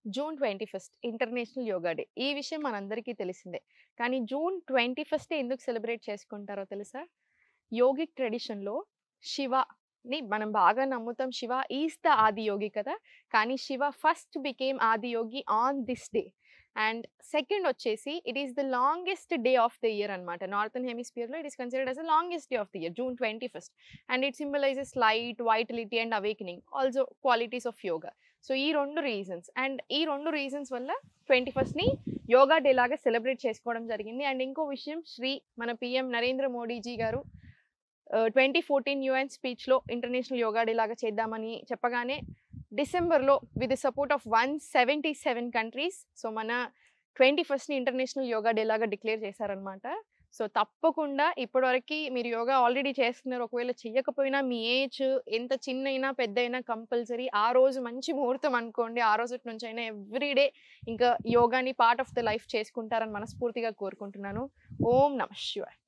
June 21 international yoga day. ఈ విషయం మనందరికీ తెలిసిందే. కానీ జూన్ 21 ఎందుకు సెలబ్రేట్ చేసుకుంటారో తెలుసా? యోగిక్ ట్రెడిషన్‌లో శివని మనం బాగా నమ్ముతాం. శివ ఈస్ ద ఆది యోగి కదా! కానీ Shiva first became Adiyogi on this day. And second వచ్చేసి it is the longest day of the year అన్నమాట. నార్థర్న్ హెమిస్ఫియర్‌లో it is considered as the longest day of the year June 21. And it symbolises light, vitality and awakening. Also qualities of yoga. So ఈ 2 reasons. And ఈ 2 reasons వల్ల 21ని yoga day లాగా celebrate చేసుకోవడం జరిగింది. And ఇంకో విషయం మన పీఎం నరేంద్ర మోడీజీ గారు 2014 యూఎన్ స్పీచ్‌లో ఇంటర్నేషనల్ యోగా డే లాగా చేద్దామని చెప్పగానే డిసెంబర్‌లో with the support of 177 countries so మన 21ని ఇంటర్నేషనల్ యోగా డే లాగా డిక్లేర్ చేశారనమాట. సో తప్పకుండా ఇప్పటివరకి మీరు యోగా ఆల్రెడీ చేస్తున్నారు. ఒకవేళ చెయ్యకపోయినా మీ ఏజ్ ఎంత చిన్నైనా, పెద్దయినా కంపల్సరీ ఆ రోజు మంచి ముహూర్తం అనుకోండి. ఆ రోజుటి నుంచైనా ఎవ్రీ డే ఇంకా యోగాని పార్ట్ ఆఫ్ ద లైఫ్ చేసుకుంటారని మనస్ఫూర్తిగా కోరుకుంటున్నాను. ఓం నమః శివాయ.